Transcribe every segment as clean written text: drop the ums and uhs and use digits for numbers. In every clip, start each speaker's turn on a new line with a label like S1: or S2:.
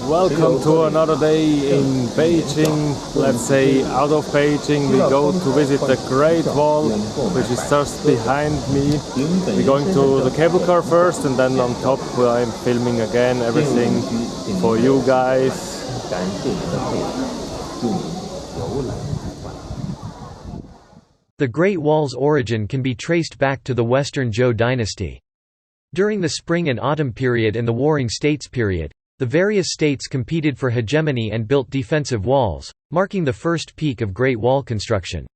S1: Welcome to another day in Beijing. Let's say out of Beijing we go to visit the Great Wall, which is just behind me. We're going to the cable car first, and then on top I'm filming again everything for you guys.
S2: The Great Wall's origin can be traced back to the Western Zhou dynasty. During the spring and autumn period and the Warring States period, the various states competed for hegemony and built defensive walls, marking the first peak of Great Wall construction.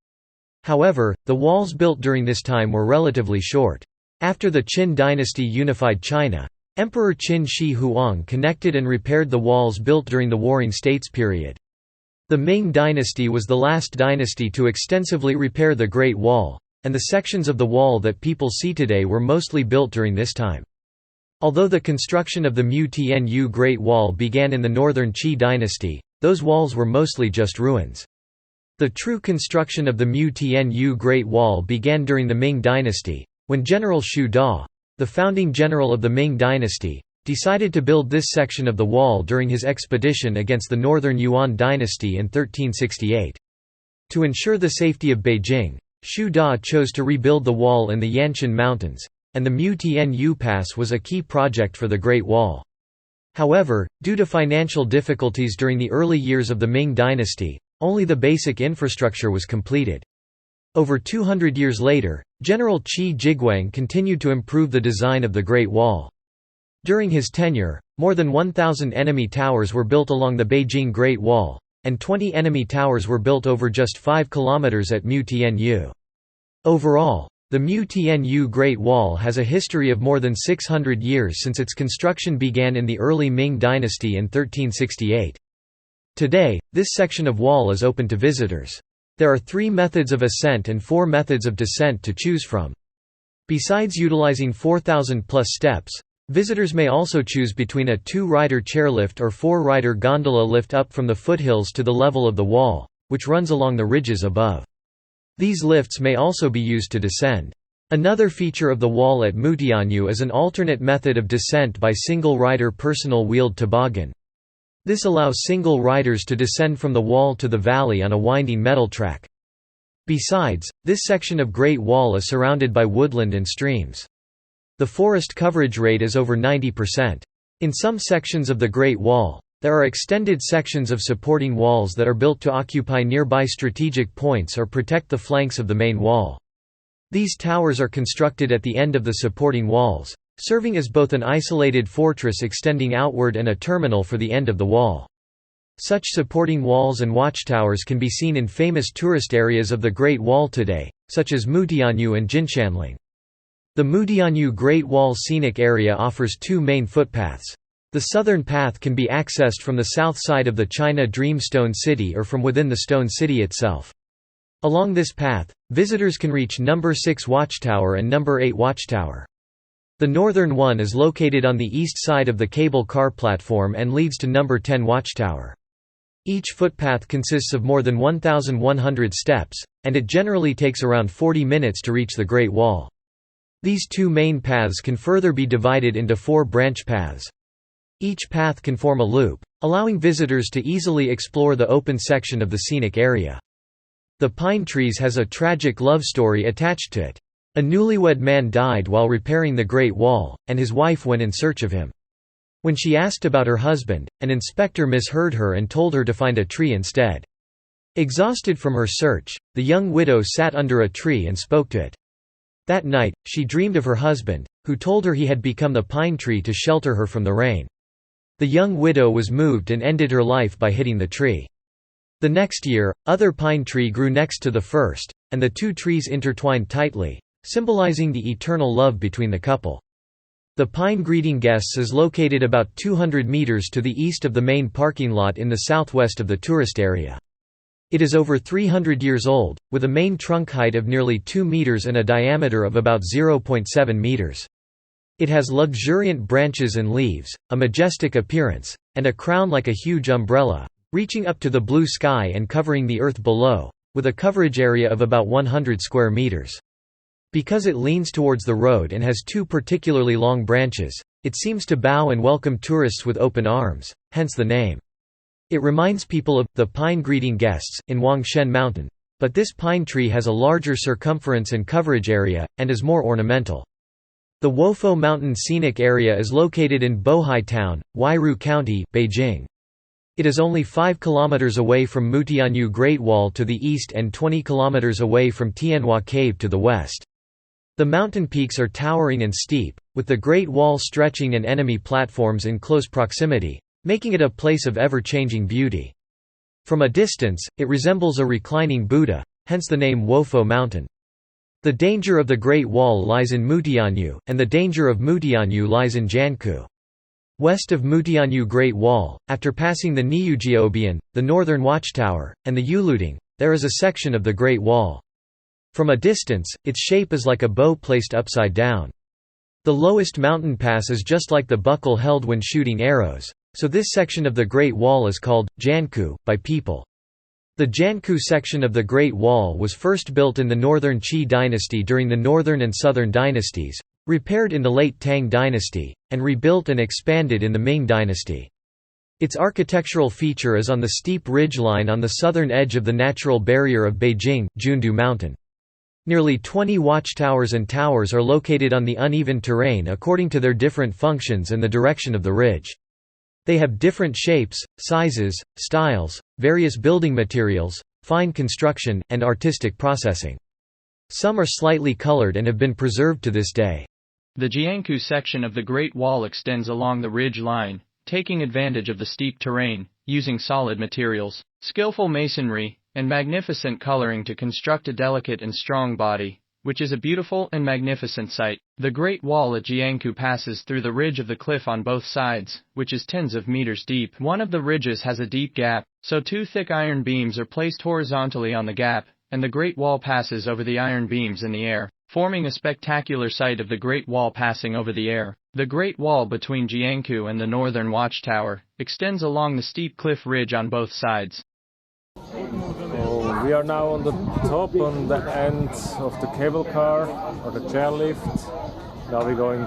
S2: However, the walls built during this time were relatively short. After the Qin dynasty unified China, Emperor Qin Shi Huang connected and repaired the walls built during the Warring States period. The Ming dynasty was the last dynasty to extensively repair the Great Wall, and the sections of the wall that people see today were mostly built during this time. Although the construction of the Mu Tian Yu Great Wall began in the northern Qi dynasty, those walls were mostly just ruins. The true construction of the Mu Tian Yu Great Wall began during the Ming dynasty, when General Shu Da, the founding general of the Ming dynasty, decided to build this section of the wall during his expedition against the northern Yuan dynasty in 1368. To ensure the safety of Beijing, Shu Da chose to rebuild the wall in the Yanshan Mountains, and the Mu Tian Yu Pass was a key project for the Great Wall. However, due to financial difficulties during the early years of the Ming dynasty, only the basic infrastructure was completed. Over 200 years later, General Qi Jiguang continued to improve the design of the Great Wall. During his tenure, more than 1,000 enemy towers were built along the Beijing Great Wall, and 20 enemy towers were built over just 5 kilometers at Mu Tian Yu. Overall, the Mu Tian Yu Great Wall has a history of more than 600 years since its construction began in the early Ming dynasty in 1368. Today, this section of wall is open to visitors. There are 3 methods of ascent and 4 methods of descent to choose from. Besides utilizing 4,000-plus steps, visitors may also choose between a 2-rider chairlift or 4-rider gondola lift up from the foothills to the level of the wall, which runs along the ridges above. These lifts may also be used to descend. Another feature of the wall at Mutianyu is an alternate method of descent by single-rider personal wheeled toboggan. This allows single riders to descend from the wall to the valley on a winding metal track. Besides, this section of Great Wall is surrounded by woodland and streams. The forest coverage rate is over 90%. In some sections of the Great Wall, there are extended sections of supporting walls that are built to occupy nearby strategic points or protect the flanks of the main wall. These towers are constructed at the end of the supporting walls, serving as both an isolated fortress extending outward and a terminal for the end of the wall. Such supporting walls and watchtowers can be seen in famous tourist areas of the Great Wall today, such as Mutianyu and Jinshanling. The Mutianyu Great Wall Scenic Area offers 2 main footpaths. The southern path can be accessed from the south side of the China Dream Stone City or from within the Stone City itself. Along this path, visitors can reach No. 6 Watchtower and No. 8 Watchtower. The northern one is located on the east side of the cable car platform and leads to No. 10 Watchtower. Each footpath consists of more than 1,100 steps, and it generally takes around 40 minutes to reach the Great Wall. These 2 main paths can further be divided into 4 branch paths. Each path can form a loop, allowing visitors to easily explore the open section of the scenic area. The pine trees has a tragic love story attached to it. A newlywed man died while repairing the Great Wall, and his wife went in search of him. When she asked about her husband, an inspector misheard her and told her to find a tree instead. Exhausted from her search, the young widow sat under a tree and spoke to it. That night, she dreamed of her husband, who told her he had become the pine tree to shelter her from the rain. The young widow was moved and ended her life by hitting the tree. The next year, other pine tree grew next to the first, and the 2 trees intertwined tightly, symbolizing the eternal love between the couple. The Pine Greeting Guests is located about 200 meters to the east of the main parking lot in the southwest of the tourist area. It is over 300 years old, with a main trunk height of nearly 2 meters and a diameter of about 0.7 meters. It has luxuriant branches and leaves, a majestic appearance, and a crown like a huge umbrella, reaching up to the blue sky and covering the earth below, with a coverage area of about 100 square meters. Because it leans towards the road and has two particularly long branches, it seems to bow and welcome tourists with open arms, hence the name. It reminds people of the pine greeting guests in Wangshen Mountain, but this pine tree has a larger circumference and coverage area, and is more ornamental. The Wofo Mountain Scenic Area is located in Bohai Town, Wairu County, Beijing. It is only 5 km away from Mutianyu Great Wall to the east and 20 km away from Tianhua Cave to the west. The mountain peaks are towering and steep, with the Great Wall stretching and enemy platforms in close proximity, making it a place of ever-changing beauty. From a distance, it resembles a reclining Buddha, hence the name Wofo Mountain. The danger of the Great Wall lies in Mutianyu, and the danger of Mutianyu lies in Jiankou. West of Mutianyu Great Wall, after passing the Niyujiobian, the northern watchtower, and the Yuluding, there is a section of the Great Wall. From a distance, its shape is like a bow placed upside down. The lowest mountain pass is just like the buckle held when shooting arrows, so this section of the Great Wall is called Jiankou by people. The Jiankou section of the Great Wall was first built in the northern Qi dynasty during the northern and southern dynasties, repaired in the late Tang dynasty, and rebuilt and expanded in the Ming dynasty. Its architectural feature is on the steep ridgeline on the southern edge of the natural barrier of Beijing, Jundu Mountain. Nearly 20 watchtowers and towers are located on the uneven terrain according to their different functions and the direction of the ridge. They have different shapes, sizes, styles, various building materials, fine construction, and artistic processing. Some are slightly colored and have been preserved to this day.
S3: The Jiankou section of the Great Wall extends along the ridge line, taking advantage of the steep terrain, using solid materials, skillful masonry, and magnificent coloring to construct a delicate and strong body, which is a beautiful and magnificent sight. The Great Wall at Jiankou passes through the ridge of the cliff on both sides, which is tens of meters deep. One of the ridges has a deep gap, so two thick iron beams are placed horizontally on the gap, and the Great Wall passes over the iron beams in the air, forming a spectacular sight of the Great Wall passing over the air. The Great Wall between Jiankou and the northern watchtower extends along the steep cliff ridge on both sides.
S1: So we are now on the top, on the end of the cable car, or the chairlift. Now we're going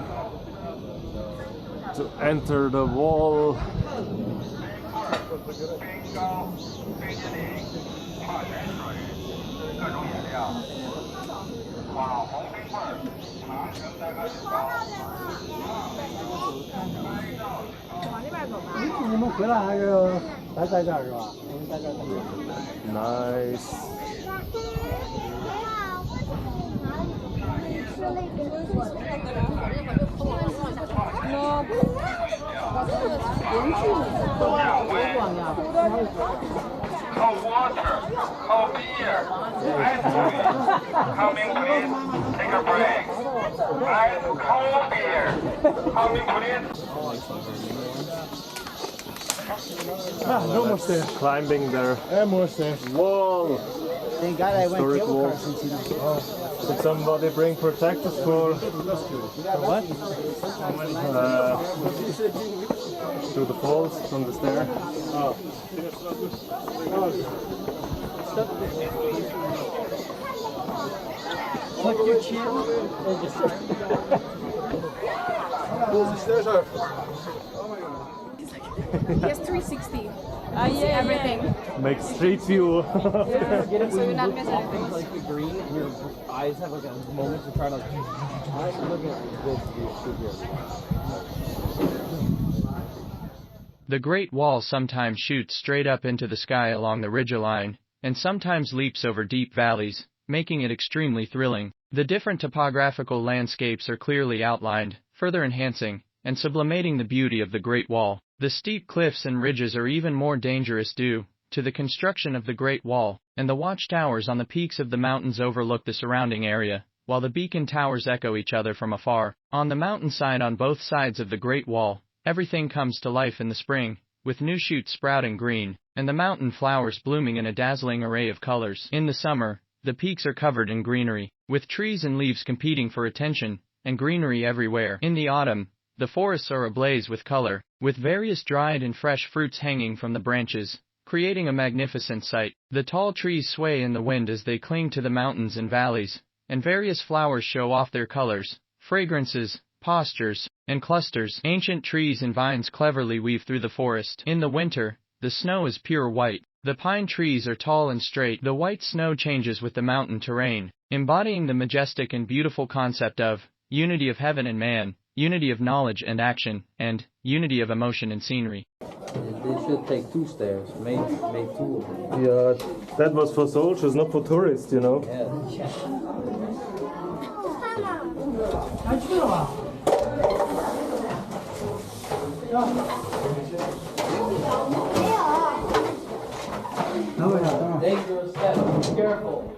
S1: to enter the wall. Nice.
S4: Cold water, cold beer, ice cream. Coming, please. Take a break. Ice cold beer. Coming, please.
S1: No more stairs. Climbing their wall.
S5: Thank God I went
S1: Historic
S5: cable
S1: wall.
S5: car since you know.
S1: Did somebody bring protectors for
S5: What?
S1: through the falls from the stair?
S5: Tuck your chin and just...
S6: Yes, 360. Yeah, everything.
S1: Make street view.
S6: So you're not missing anything.
S5: like the green and your eyes have like a moment to try to I'm looking at this view here.
S3: The Great Wall sometimes shoots straight up into the sky along the ridgeline, and sometimes leaps over deep valleys, making it extremely thrilling. The different topographical landscapes are clearly outlined, further enhancing and sublimating the beauty of the Great Wall. The steep cliffs and ridges are even more dangerous due to the construction of the Great Wall, and the watchtowers on the peaks of the mountains overlook the surrounding area, while the beacon towers echo each other from afar. On the mountainside on both sides of the Great Wall, everything comes to life in the spring, with new shoots sprouting green, and the mountain flowers blooming in a dazzling array of colors. In the summer, the peaks are covered in greenery, with trees and leaves competing for attention, and greenery everywhere. In the autumn, the forests are ablaze with color, with various dried and fresh fruits hanging from the branches, creating a magnificent sight. The tall trees sway in the wind as they cling to the mountains and valleys, and various flowers show off their colors, fragrances, postures, and clusters. Ancient trees and vines cleverly weave through the forest. In the winter, the snow is pure white. The pine trees are tall and straight. The white snow changes with the mountain terrain, embodying the majestic and beautiful concept of unity of heaven and man, unity of knowledge and action, and unity of emotion and scenery.
S5: They should take 2 stairs, made 2 of them.
S1: Yeah, that was for soldiers, not for tourists, you know.
S5: Yeah. Dangerous step, be careful.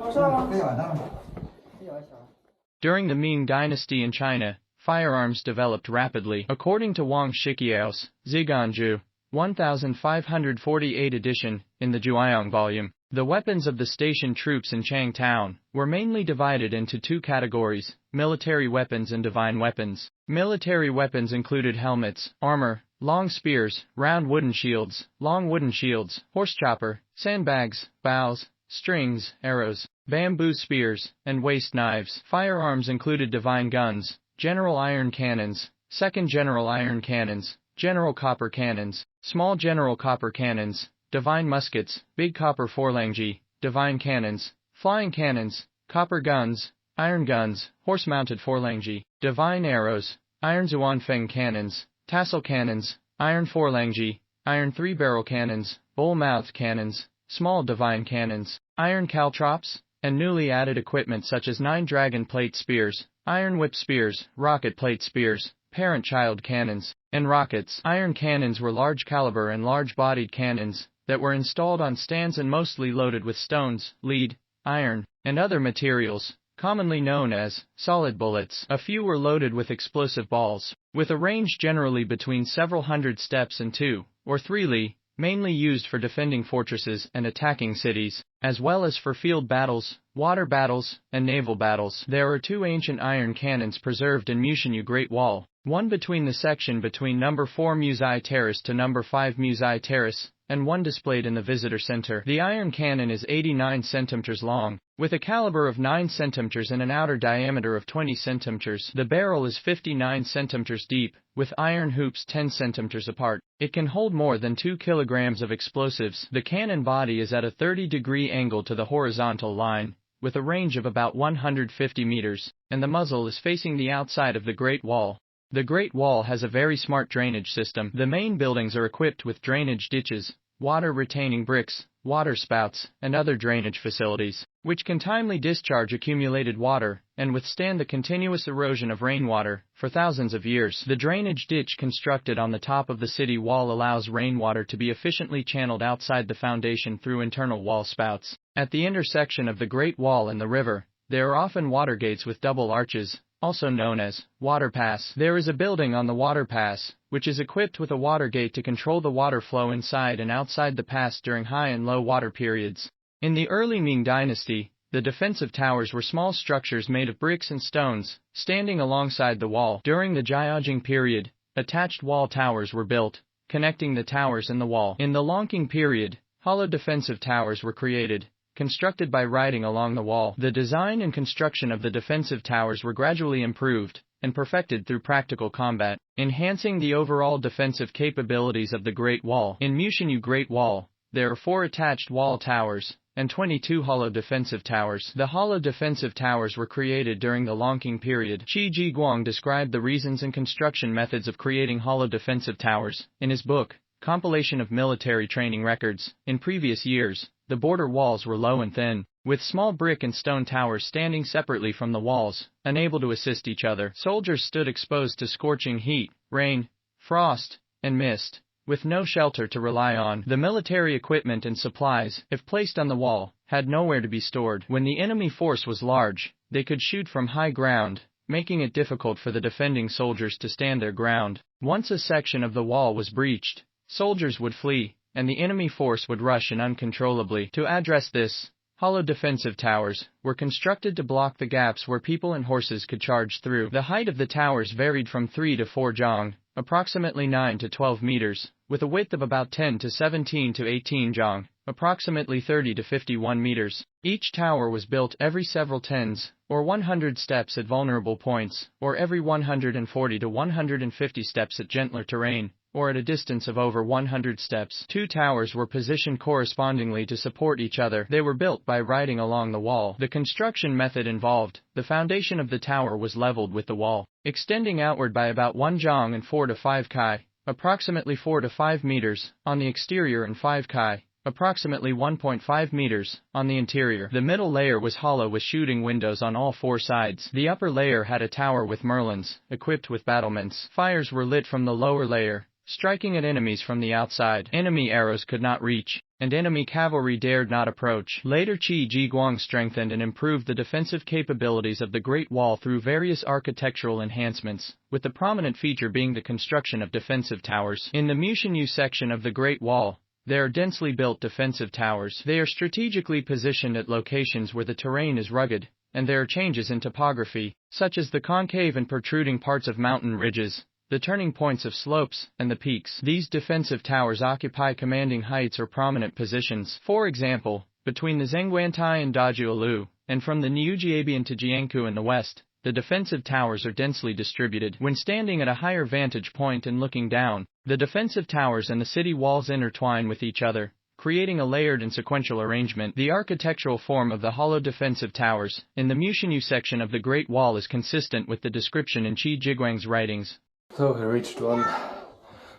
S3: During the Ming Dynasty in China, firearms developed rapidly. According to Wang Shiqiao's Ziganju, 1548 edition, in the Zhuayang volume, the weapons of the stationed troops in Chang Town were mainly divided into 2 categories: military weapons and divine weapons. Military weapons included helmets, armor, long spears, round wooden shields, long wooden shields, horse chopper, sandbags, bows, strings, arrows, bamboo spears, and waist knives. Firearms included divine guns, general iron cannons, second general iron cannons, general copper cannons, small general copper cannons, divine muskets, big copper forlangji, divine cannons, flying cannons, copper guns, iron guns, horse-mounted forlangji, divine arrows, iron zuanfeng cannons, tassel cannons, iron forlangji, iron 3-barrel cannons, bull-mouthed cannons, small divine cannons, iron caltrops, and newly added equipment such as 9 dragon plate spears, iron whip spears, rocket plate spears, parent-child cannons, and rockets. Iron cannons were large-caliber and large-bodied cannons that were installed on stands and mostly loaded with stones, lead, iron, and other materials, commonly known as solid bullets. A few were loaded with explosive balls, with a range generally between several hundred steps and 2 or 3 li, mainly used for defending fortresses and attacking cities, as well as for field battles, water battles, and naval battles. There are 2 ancient iron cannons preserved in Mutianyu Great Wall, one between the section between number 4 Musai Terrace to number 5 Musai Terrace, and one displayed in the visitor center. The iron cannon is 89 centimeters long, with a caliber of 9 centimeters and an outer diameter of 20 centimeters. The barrel is 59 centimeters deep, with iron hoops 10 centimeters apart. It can hold more than 2 kilograms of explosives. The cannon body is at a 30-degree angle to the horizontal line, with a range of about 150 meters, and the muzzle is facing the outside of the Great Wall. The Great Wall has a very smart drainage system. The main buildings are equipped with drainage ditches, water-retaining bricks, water spouts, and other drainage facilities, which can timely discharge accumulated water and withstand the continuous erosion of rainwater for thousands of years. The drainage ditch constructed on the top of the city wall allows rainwater to be efficiently channeled outside the foundation through internal wall spouts. At the intersection of the Great Wall and the river, there are often water gates with double arches, also known as water pass. There is a building on the water pass, which is equipped with a water gate to control the water flow inside and outside the pass during high and low water periods. In the early Ming Dynasty, the defensive towers were small structures made of bricks and stones, standing alongside the wall. During the Jiaojing period, attached wall towers were built, connecting the towers and the wall. In the Longqing period, hollow defensive towers were created, constructed by riding along the wall. The design and construction of the defensive towers were gradually improved and perfected through practical combat, enhancing the overall defensive capabilities of the Great Wall. In Mutianyu Great Wall, there are 4 attached wall towers and 22 hollow defensive towers. The hollow defensive towers were created during the Longqing period. Qi Jiguang described the reasons and construction methods of creating hollow defensive towers in his book, Compilation of Military Training Records. In previous years, the border walls were low and thin, with small brick and stone towers standing separately from the walls, unable to assist each other. Soldiers stood exposed to scorching heat, rain, frost, and mist, with no shelter to rely on. The military equipment and supplies, if placed on the wall, had nowhere to be stored. When the enemy force was large, they could shoot from high ground, making it difficult for the defending soldiers to stand their ground. Once a section of the wall was breached, soldiers would flee, and the enemy force would rush in uncontrollably. To address this, hollow defensive towers were constructed to block the gaps where people and horses could charge through. The height of the towers varied from 3 to 4 zhang, approximately 9 to 12 meters, with a width of about 10 to 17 to 18 zhang, approximately 30 to 51 meters. Each tower was built every several tens, or 100 steps at vulnerable points, or every 140 to 150 steps at gentler terrain, or at a distance of over 100 steps. Two towers were positioned correspondingly to support each other. They were built by riding along the wall. The construction method involved, the foundation of the tower was leveled with the wall, extending outward by about 1 zhang and 4 to 5 kai, approximately 4 to 5 meters, on the exterior and 5 kai, approximately 1.5 meters, on the interior. The middle layer was hollow with shooting windows on all 4 sides. The upper layer had a tower with merlons, equipped with battlements. Fires were lit from the lower layer, striking at enemies from the outside. Enemy arrows could not reach, and enemy cavalry dared not approach. Later Qi Jiguang strengthened and improved the defensive capabilities of the Great Wall through various architectural enhancements, with the prominent feature being the construction of defensive towers. In the Mutianyu section of the Great Wall, there are densely built defensive towers. They are strategically positioned at locations where the terrain is rugged, and there are changes in topography, such as the concave and protruding parts of mountain ridges, the turning points of slopes, and the peaks. These defensive towers occupy commanding heights or prominent positions. For example, between the Zhengguantai and Dajiaolu, and from the Niujiabian to Jiangku in the west, the defensive towers are densely distributed. When standing at a higher vantage point and looking down, the defensive towers and the city walls intertwine with each other, creating a layered and sequential arrangement. The architectural form of the hollow defensive towers in the Mutianyu section of the Great Wall is consistent with the description in Qi Jiguang's writings.
S1: So we reached one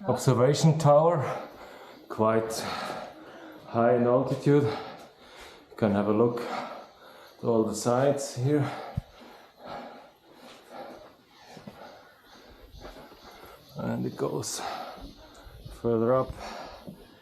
S1: observation tower, quite high in altitude. You can have a look at all the sides here. And it goes further up.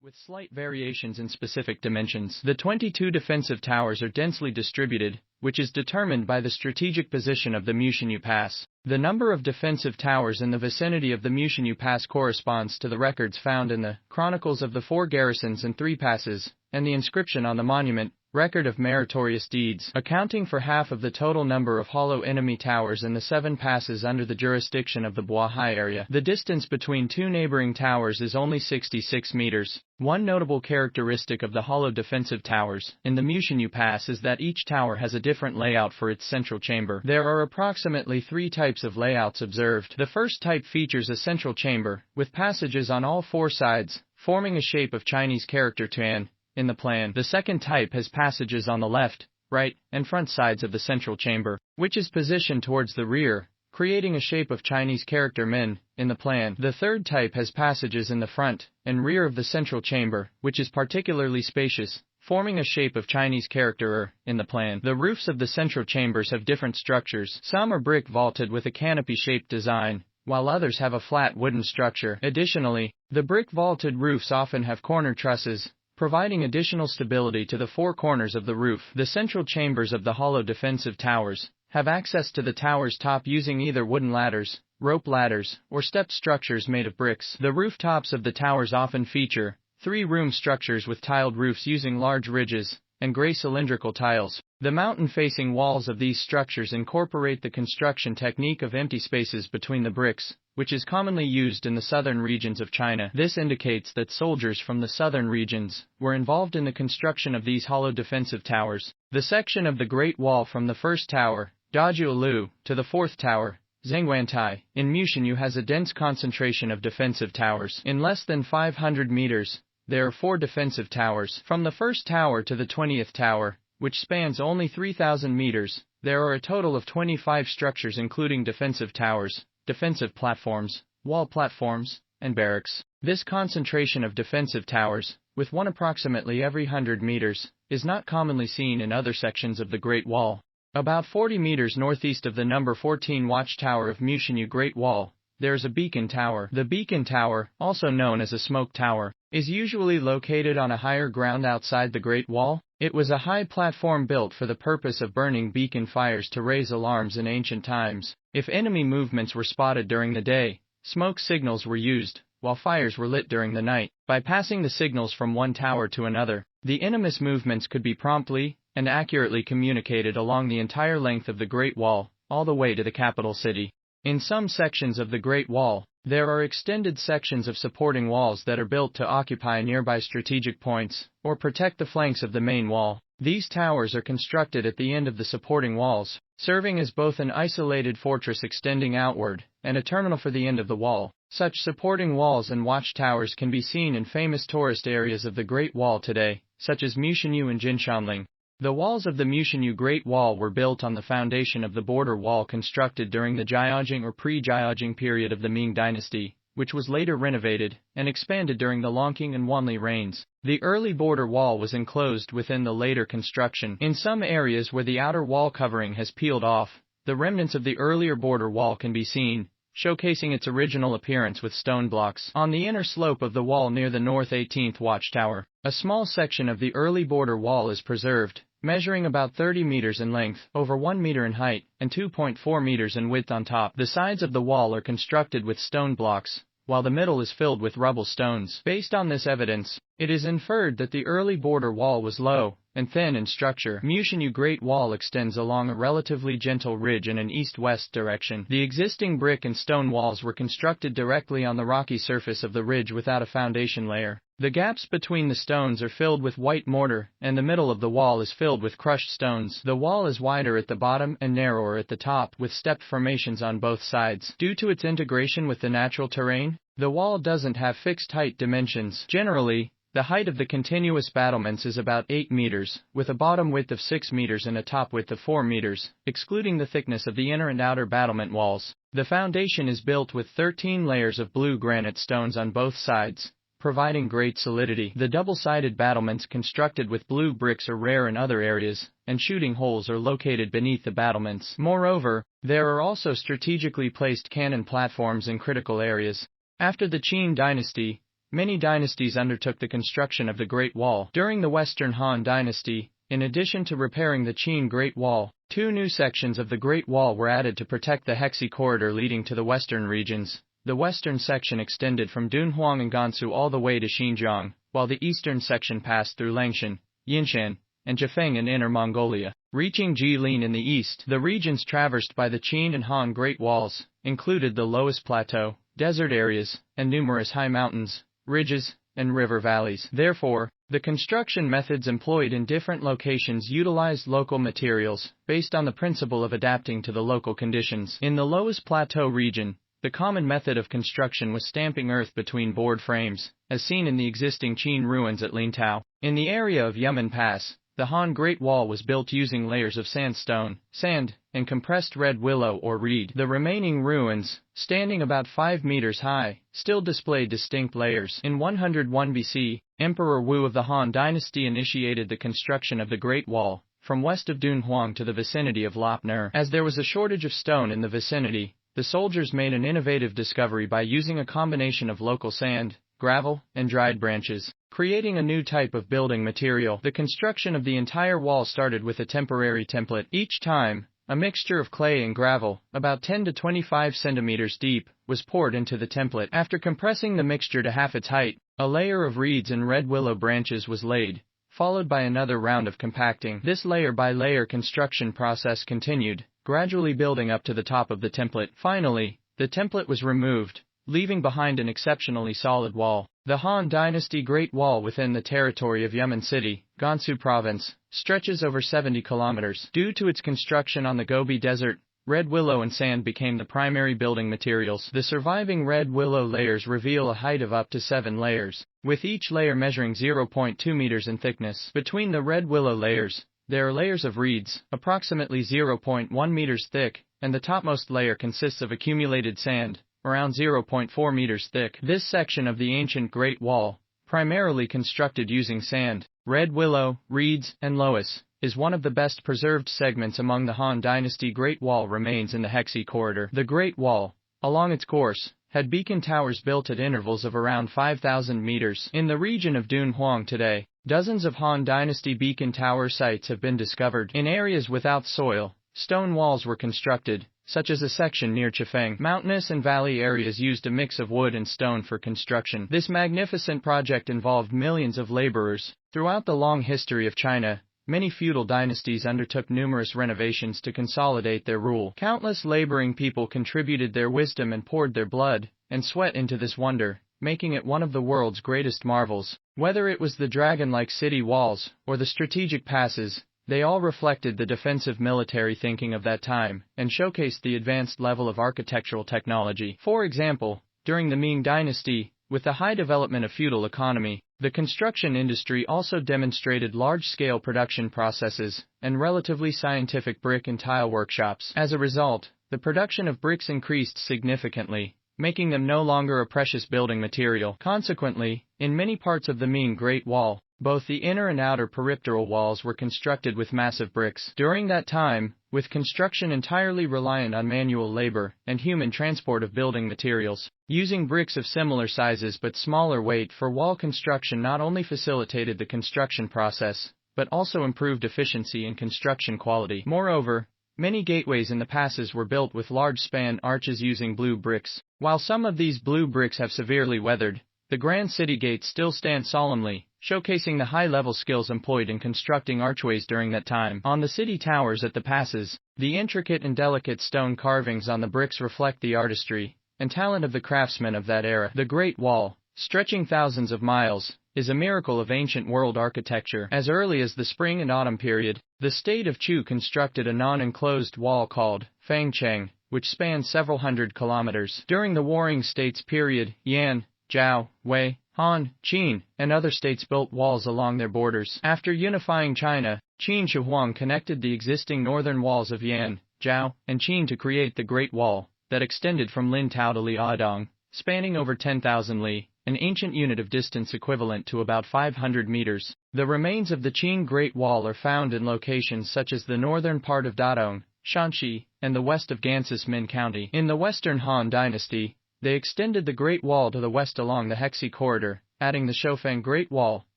S3: With slight variations in specific dimensions, the 22 defensive towers are densely distributed, which is determined by the strategic position of the Mutianyu Pass. The number of defensive towers in the vicinity of the Mutianyu Pass corresponds to the records found in the Chronicles of the 4 Garrisons and 3 Passes, and the inscription on the monument, Record of Meritorious Deeds, accounting for half of the total number of hollow enemy towers in the 7 passes under the jurisdiction of the Boahai area. The distance between 2 neighboring towers is only 66 meters. One notable characteristic of the hollow defensive towers in the Mutianyu Pass is that each tower has a different layout for its central chamber. There are approximately 3 types of layouts observed. The first type features a central chamber, with passages on all 4 sides, forming a shape of Chinese character Tuan. In the plan, the second type has passages on the left, right, and front sides of the central chamber, which is positioned towards the rear, creating a shape of Chinese character Min. In the plan, the third type has passages in the front and rear of the central chamber, which is particularly spacious, forming a shape of Chinese character In the plan, the roofs of the central chambers have different structures. Some are brick vaulted with a canopy-shaped design, while others have a flat wooden structure. Additionally, the brick vaulted roofs often have corner trusses, providing additional stability to the 4 corners of the roof. The central chambers of the hollow defensive towers have access to the tower's top using either wooden ladders, rope ladders, or stepped structures made of bricks. The rooftops of the towers often feature 3-room structures with tiled roofs using large ridges and gray cylindrical tiles. The mountain-facing walls of these structures incorporate the construction technique of empty spaces between the bricks, which is commonly used in the southern regions of China. This indicates that soldiers from the southern regions were involved in the construction of these hollow defensive towers. The section of the Great Wall from the first tower, Dajiaolu, to the 4th tower, Zhengguantai, in Mutianyu has a dense concentration of defensive towers. In less than 500 meters, there are 4 defensive towers. From the first tower to the 20th tower, which spans only 3,000 meters, there are a total of 25 structures including defensive towers, defensive platforms, wall platforms, and barracks. This concentration of defensive towers, with one approximately every 100 meters, is not commonly seen in other sections of the Great Wall. About 40 meters northeast of the number 14 watchtower of Mutianyu Great Wall, there is a beacon tower. The beacon tower, also known as a smoke tower, is usually located on a higher ground outside the Great Wall. It was a high platform built for the purpose of burning beacon fires to raise alarms in ancient times. If enemy movements were spotted during the day, smoke signals were used, while fires were lit during the night. By passing the signals from one tower to another, the enemy's movements could be promptly and accurately communicated along the entire length of the Great Wall, all the way to the capital city. In some sections of the Great Wall, There are extended sections of supporting walls that are built to occupy nearby strategic points, or protect the flanks of the main wall. These towers are constructed at the end of the supporting walls, serving as both an isolated fortress extending outward, and a terminal for the end of the wall. Such supporting walls and watchtowers can be seen in famous tourist areas of the Great Wall today, such as Mutianyu and Jinshanling. The walls of the Mutianyu Great Wall were built on the foundation of the border wall constructed during the Jiaojing or pre-Jiaojing period of the Ming Dynasty, which was later renovated and expanded during the Longqing and Wanli reigns. The early border wall was enclosed within the later construction. In some areas where the outer wall covering has peeled off, the remnants of the earlier border wall can be seen, showcasing its original appearance with stone blocks. On the inner slope of the wall near the North 18th Watchtower, a small section of the early border wall is preserved, measuring about 30 meters in length, over 1 meter in height, and 2.4 meters in width on top. The sides of the wall are constructed with stone blocks, while the middle is filled with rubble stones. Based on this evidence, it is inferred that the early border wall was low and thin in structure. Mutianyu Great Wall extends along a relatively gentle ridge in an east-west direction. The existing brick and stone walls were constructed directly on the rocky surface of the ridge without a foundation layer. The gaps between the stones are filled with white mortar, and the middle of the wall is filled with crushed stones. The wall is wider at the bottom and narrower at the top, with stepped formations on both sides. Due to its integration with the natural terrain, the wall doesn't have fixed height dimensions. Generally, the height of the continuous battlements is about 8 meters, with a bottom width of 6 meters and a top width of 4 meters, excluding the thickness of the inner and outer battlement walls. The foundation is built with 13 layers of blue granite stones on both sides, providing great solidity. The double-sided battlements constructed with blue bricks are rare in other areas, and shooting holes are located beneath the battlements. Moreover, there are also strategically placed cannon platforms in critical areas. After the Qin Dynasty, many dynasties undertook the construction of the Great Wall. During the Western Han Dynasty, in addition to repairing the Qin Great Wall, 2 new sections of the Great Wall were added to protect the Hexi corridor leading to the western regions. The western section extended from Dunhuang and Gansu all the way to Xinjiang, while the eastern section passed through Langshan, Yinshan, and Zhifeng in Inner Mongolia. Reaching Jilin in the east, the regions traversed by the Qin and Han Great Walls included the Loess Plateau, desert areas, and numerous high mountains, ridges, and river valleys. Therefore, the construction methods employed in different locations utilized local materials, based on the principle of adapting to the local conditions. In the Loess Plateau region, the common method of construction was stamping earth between board frames, as seen in the existing Qin ruins at Lintao. In the area of Yumen Pass, the Han Great Wall was built using layers of sandstone, sand, and compressed red willow or reed. The remaining ruins, standing about 5 meters high, still display distinct layers. In 101 BC, Emperor Wu of the Han Dynasty initiated the construction of the Great Wall, from west of Dunhuang to the vicinity of Lop Nur. As there was a shortage of stone in the vicinity, the soldiers made an innovative discovery by using a combination of local sand, gravel, and dried branches, creating a new type of building material. The construction of the entire wall started with a temporary template. Each time, a mixture of clay and gravel, about 10 to 25 centimeters deep, was poured into the template. After compressing the mixture to half its height, a layer of reeds and red willow branches was laid, followed by another round of compacting. This layer-by-layer construction process continued, gradually building up to the top of the template. Finally, the template was removed, leaving behind an exceptionally solid wall. The Han Dynasty Great Wall within the territory of Yumen City, Gansu Province, stretches over 70 kilometers. Due to its construction on the Gobi Desert, red willow and sand became the primary building materials. The surviving red willow layers reveal a height of up to 7 layers, with each layer measuring 0.2 meters in thickness. Between the red willow layers, there are layers of reeds, approximately 0.1 meters thick, and the topmost layer consists of accumulated sand, around 0.4 meters thick. This section of the ancient Great Wall, primarily constructed using sand, red willow, reeds, and loess, is one of the best preserved segments among the Han Dynasty Great Wall remains in the Hexi corridor. The Great Wall, along its course, had beacon towers built at intervals of around 5,000 meters. In the region of Dunhuang today, dozens of Han Dynasty beacon tower sites have been discovered. In areas without soil, stone walls were constructed, such as a section near Zhifeng. Mountainous and valley areas used a mix of wood and stone for construction. This magnificent project involved millions of laborers. Throughout the long history of China, many feudal dynasties undertook numerous renovations to consolidate their rule. Countless laboring people contributed their wisdom and poured their blood and sweat into this wonder, making it one of the world's greatest marvels. Whether it was the dragon-like city walls or the strategic passes, they all reflected the defensive military thinking of that time and showcased the advanced level of architectural technology. For example, during the Ming Dynasty, with the high development of feudal economy, the construction industry also demonstrated large-scale production processes and relatively scientific brick and tile workshops. As a result, the production of bricks increased significantly, making them no longer a precious building material. Consequently, in many parts of the Ming Great Wall, both the inner and outer peripteral walls were constructed with massive bricks. During that time, with construction entirely reliant on manual labor and human transport of building materials, using bricks of similar sizes but smaller weight for wall construction not only facilitated the construction process, but also improved efficiency and construction quality. Moreover, many gateways in the passes were built with large span arches using blue bricks. While some of these blue bricks have severely weathered, the grand city gates still stand solemnly, showcasing the high-level skills employed in constructing archways during that time. On the city towers at the passes, the intricate and delicate stone carvings on the bricks reflect the artistry and talent of the craftsmen of that era. The Great Wall, stretching thousands of miles, is a miracle of ancient world architecture. As early as the spring and autumn period, the state of Chu constructed a non-enclosed wall called Fangcheng, which spanned several hundred kilometers. During the Warring States period, Yan, Zhao, Wei, Han, Qin, and other states built walls along their borders. After unifying China, Qin Shi Huang connected the existing northern walls of Yan, Zhao, and Qin to create the Great Wall, that extended from Lin Tao to Liaodong, spanning over 10,000 li, an ancient unit of distance equivalent to about 500 meters. The remains of the Qin Great Wall are found in locations such as the northern part of Dadong, Shanxi, and the west of Gansu Min County. In the Western Han Dynasty, they extended the Great Wall to the west along the Hexi Corridor, adding the Shofeng Great Wall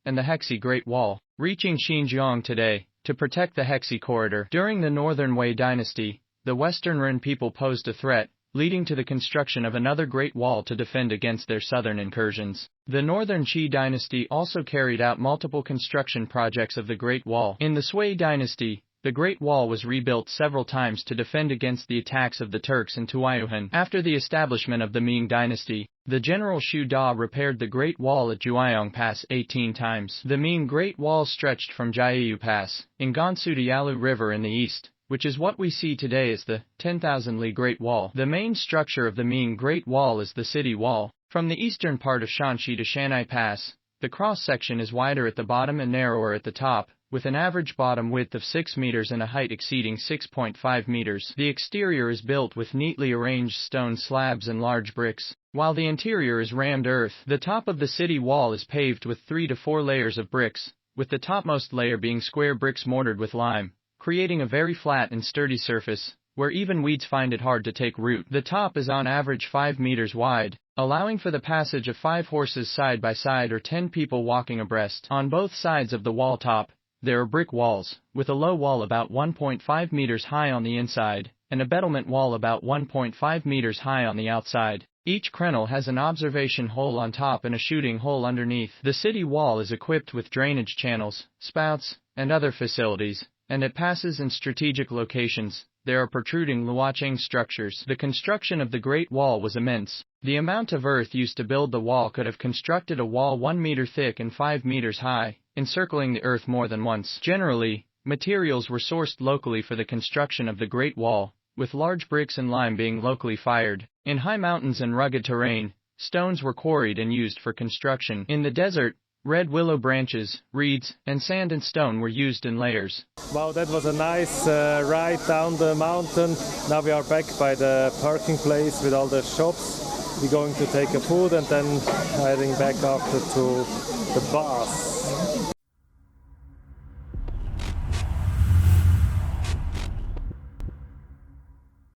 S3: and the Hexi Great Wall, reaching Xinjiang today, to protect the Hexi Corridor. During the Northern Wei Dynasty, the Western Ren people posed a threat, leading to the construction of another Great Wall to defend against their southern incursions. The Northern Qi Dynasty also carried out multiple construction projects of the Great Wall. In the Sui Dynasty, the Great Wall was rebuilt several times to defend against the attacks of the Turks and Tuayuhan. After the establishment of the Ming Dynasty, the General Xu Da repaired the Great Wall at Jueyong Pass 18 times. The Ming Great Wall stretched from Jiayu Pass, in Gansu to Yalu River in the east, which is what we see today as the 10,000 Li Great Wall. The main structure of the Ming Great Wall is the city wall. From the eastern part of Shanxi to Shanai Pass, the cross-section is wider at the bottom and narrower at the top, with an average bottom width of 6 meters and a height exceeding 6.5 meters. The exterior is built with neatly arranged stone slabs and large bricks, while the interior is rammed earth. The top of the city wall is paved with 3 to 4 layers of bricks, with the topmost layer being square bricks mortared with lime, creating a very flat and sturdy surface, where even weeds find it hard to take root. The top is on average 5 meters wide, allowing for the passage of 5 horses side by side or 10 people walking abreast. On both sides of the wall top, there are brick walls, with a low wall about 1.5 meters high on the inside, and a battlement wall about 1.5 meters high on the outside. Each crenel has an observation hole on top and a shooting hole underneath. The city wall is equipped with drainage channels, spouts, and other facilities, and at passes in strategic locations, there are protruding luocheng structures. The construction of the Great Wall was immense. The amount of earth used to build the wall could have constructed a wall 1 meter thick and 5 meters high, encircling the earth more than once. Generally, materials were sourced locally for the construction of the Great Wall, with large bricks and lime being locally fired. In high mountains and rugged terrain, stones were quarried and used for construction. In the desert, red willow branches, reeds, and sand and stone were used in layers.
S1: Wow, that was a nice ride down the mountain. Now we are back by the parking place with all the shops. We're going to take a food and then heading back after to the bus.